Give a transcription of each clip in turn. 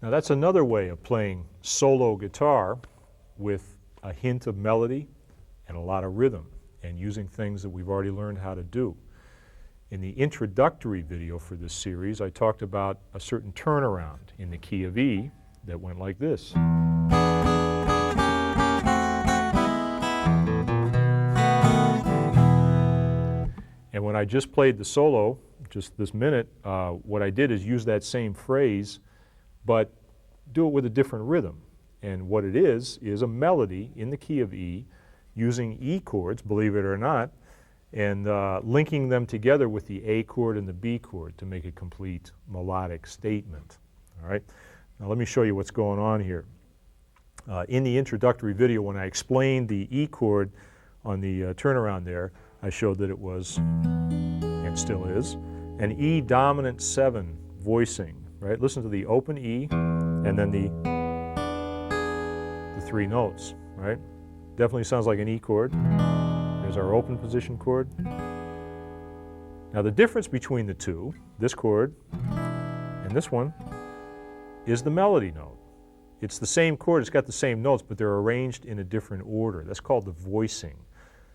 Now that's another way of playing solo guitar with a hint of melody and a lot of rhythm and using things that we've already learned how to do. In the introductory video for this series, I talked about a certain turnaround in the key of E that went like this. And when I just played the solo, just this minute, what I did is use that same phrase, but do it with a different rhythm. And what it is a melody in the key of E using E chords, believe it or not, and linking them together with the A chord and the B chord to make a complete melodic statement. All right? Now let me show you what's going on here. In the introductory video, when I explained the E chord on the turnaround there, I showed that it was, and still is, an E dominant 7 voicing, right? Listen to the open E and then the 3 notes, right? Definitely sounds like an E chord. There's our open position chord. Now the difference between the two, this chord and this one, is the melody note. It's the same chord, it's got the same notes, but they're arranged in a different order. That's called the voicing.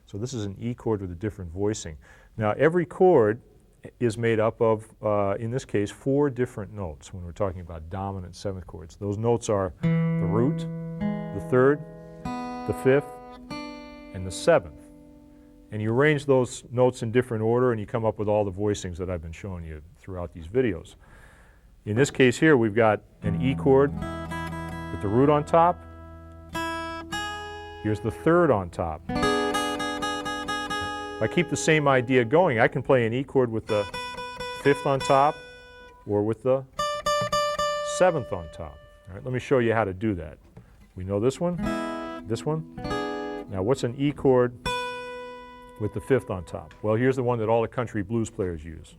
So this is an E chord with a different voicing. Now every chord is made up of, in this case, 4 different notes when we're talking about dominant 7th chords. Those notes are the root, the 3rd, the 5th, and the 7th. And you arrange those notes in different order and you come up with all the voicings that I've been showing you throughout these videos. In this case here, we've got an E chord with the root on top. Here's the 3rd on top. If I keep the same idea going, I can play an E chord with the 5th on top or with the 7th on top. All right, let me show you how to do that. We know this one, this one. Now what's an E chord with the 5th on top? Well, here's the one that all the country blues players use.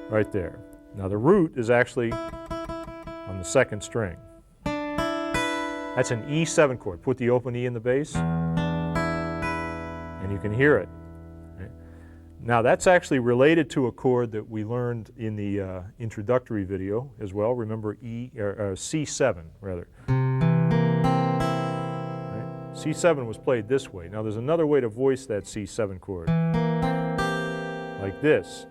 Right there. Now the root is actually on the 2nd string. That's an E7 chord. Put the open E in the bass, and you can hear it. Right? Now that's actually related to a chord that we learned in the introductory video as well. Remember C7 rather. Right? C7 was played this way. Now there's another way to voice that C7 chord, like this.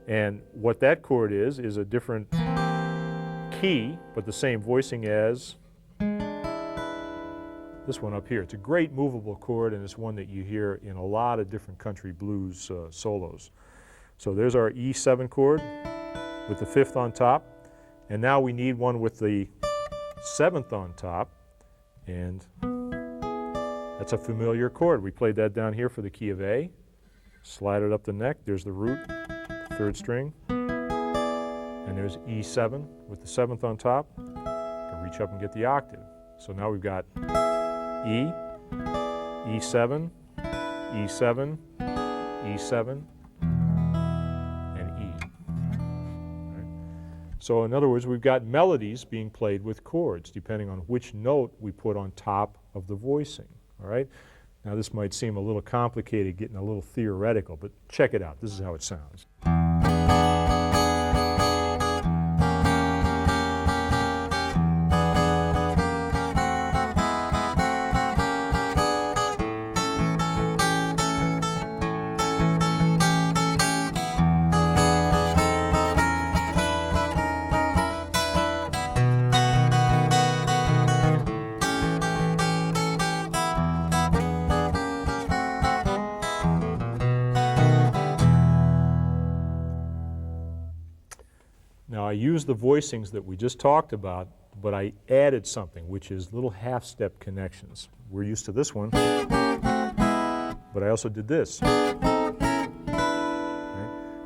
And what that chord is a different key, but the same voicing as this one up here. It's a great movable chord, and it's one that you hear in a lot of different country blues solos. So there's our E7 chord with the 5th on top, and now we need one with the 7th on top, and that's a familiar chord. We played that down here for the key of A. Slide it up the neck. There's the root, 3rd string, and there's E7 with the 7th on top. You can reach up and get the octave. So now we've got E, E7, E7, E7, and E. Right? So in other words, we've got melodies being played with chords depending on which note we put on top of the voicing. All right? Now this might seem a little complicated, getting a little theoretical, but check it out. This is how it sounds. Now I used the voicings that we just talked about, but I added something, which is little half-step connections. We're used to this one, but I also did this. Okay?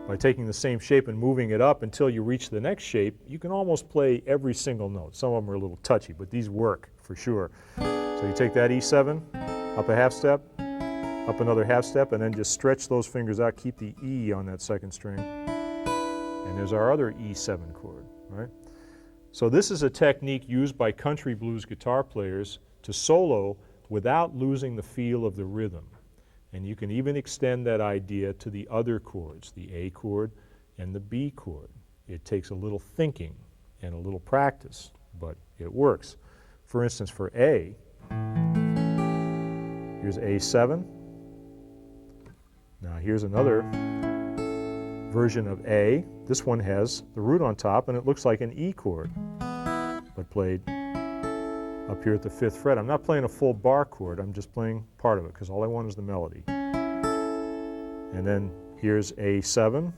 By taking the same shape and moving it up until you reach the next shape, you can almost play every single note. Some of them are a little touchy, but these work for sure. So you take that E7, up a half step, up another half step, and then just stretch those fingers out, keep the E on that 2nd string. And there's our other E7 chord, right? So this is a technique used by country blues guitar players to solo without losing the feel of the rhythm. And you can even extend that idea to the other chords, the A chord and the B chord. It takes a little thinking, and a little practice, but it works. For instance, for A, here's A7. Now here's another version of A. This one has the root on top, and it looks like an E chord, but played up here at the 5th fret. I'm not playing a full bar chord, I'm just playing part of it, because all I want is the melody. And then here's A7.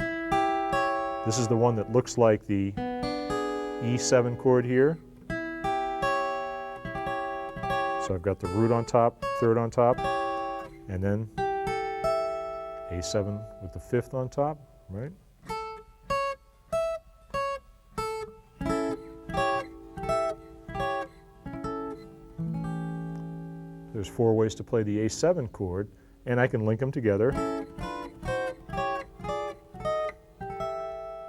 This is the one that looks like the E7 chord here. So I've got the root on top, 3rd on top, and then A7 with the 5th on top, right? There's 4 ways to play the A7 chord, and I can link them together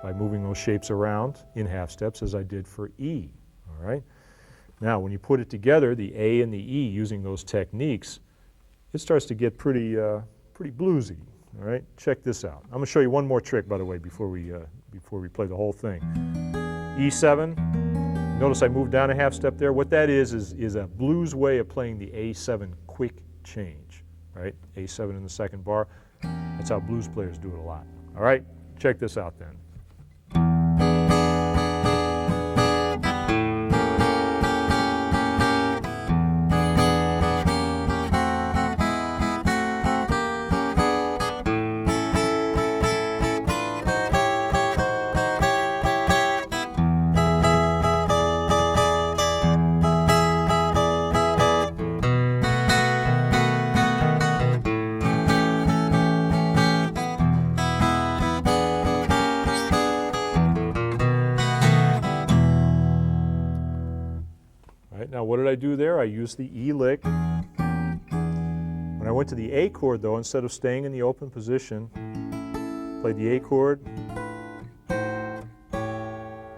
by moving those shapes around in half steps as I did for E, all right? Now, when you put it together, the A and the E, using those techniques, it starts to get pretty bluesy, all right? Check this out. I'm going to show you one more trick, by the way, before we play the whole thing. E7. Notice I moved down a half step there. What that is a blues way of playing the A7 quick change, right? A7 in the 2nd bar. That's how blues players do it a lot. All right, check this out then. Now what did I do there? I used the E lick. When I went to the A chord though, instead of staying in the open position, played the A chord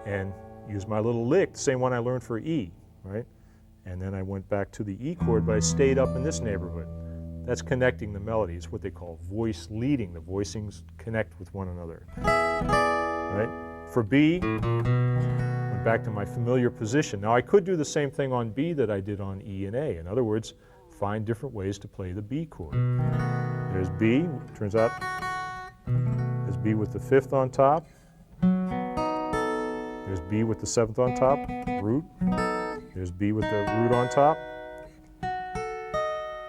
and used my little lick, the same one I learned for E, right? And then I went back to the E chord, but I stayed up in this neighborhood. That's connecting the melody. It's what they call voice leading. The voicings connect with one another, right? For B, back to my familiar position. Now I could do the same thing on B that I did on E and A. In other words, find different ways to play the B chord. There's B, turns out there's B with the 5th on top. There's B with the 7th on top, root. There's B with the root on top.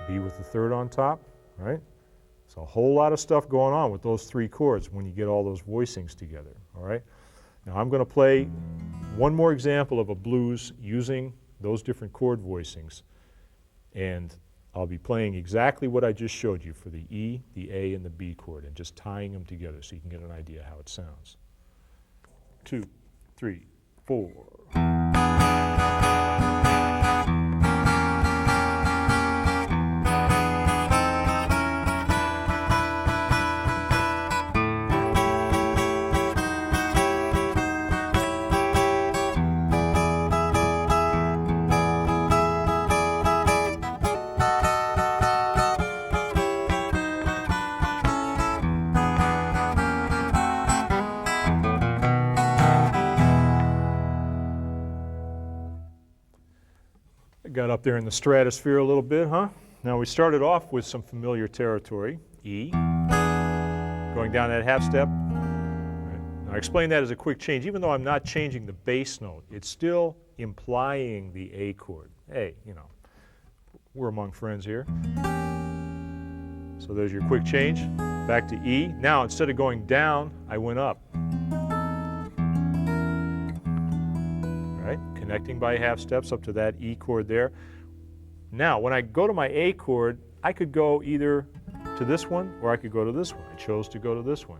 B with the 3rd on top, right? So a whole lot of stuff going on with those 3 chords when you get all those voicings together, all right? Now I'm going to play one more example of a blues using those different chord voicings, and I'll be playing exactly what I just showed you for the E, the A, and the B chord, and just tying them together so you can get an idea how it sounds. 2, 3, 4. Got up there in the stratosphere a little bit, huh? Now we started off with some familiar territory, E, going down that half step. Right. Now I explained that as a quick change. Even though I'm not changing the bass note, it's still implying the A chord. Hey, you know, we're among friends here. So there's your quick change, back to E. Now instead of going down, I went up. Right? Connecting by half steps up to that E chord there. Now, when I go to my A chord, I could go either to this one or I could go to this one. I chose to go to this one.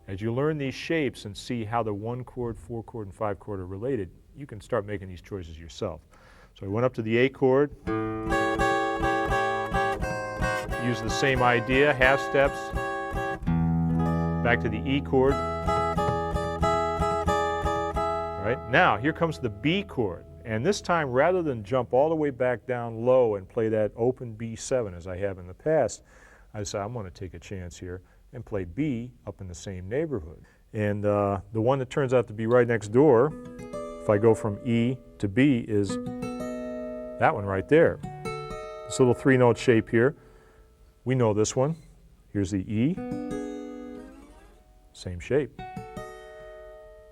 As you learn these shapes and see how the 1 chord, 4 chord, and 5 chord are related, you can start making these choices yourself. So I went up to the A chord, used the same idea, half steps, back to the E chord. Right? Now, here comes the B chord. And this time, rather than jump all the way back down low and play that open B7 as I have in the past, I decided I'm going to take a chance here and play B up in the same neighborhood. And the one that turns out to be right next door, if I go from E to B is that one right there. This little three-note shape here. We know this one. Here's the E, same shape.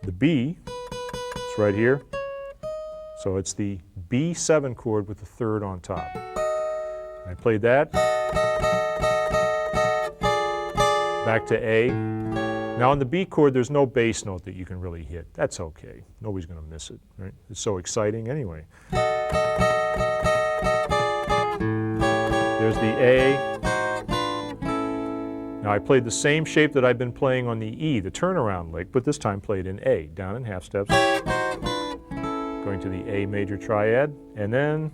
The B, it's right here. So it's the B7 chord with the third on top. I played that. Back to A. Now on the B chord, there's no bass note that you can really hit. That's okay. Nobody's going to miss it, right? It's so exciting anyway. There's the A. Now I played the same shape that I've been playing on the E, the turnaround lick, but this time played in A, down in half steps. Going to the A major triad, and then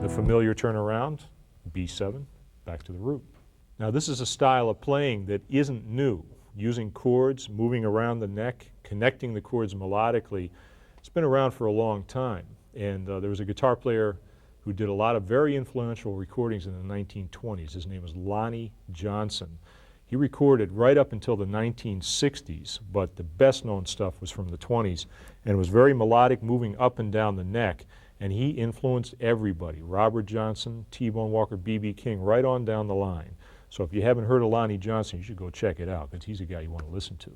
the familiar turnaround, B7, back to the root. Now this is a style of playing that isn't new. Using chords, moving around the neck, connecting the chords melodically. It's been around for a long time. And there was a guitar player who did a lot of very influential recordings in the 1920s. His name was Lonnie Johnson. He recorded right up until the 1960s, but the best known stuff was from the 20s, and it was very melodic, moving up and down the neck. And he influenced everybody, Robert Johnson, T-Bone Walker, B.B. King, right on down the line. So if you haven't heard of Lonnie Johnson, you should go check it out, because he's a guy you want to listen to.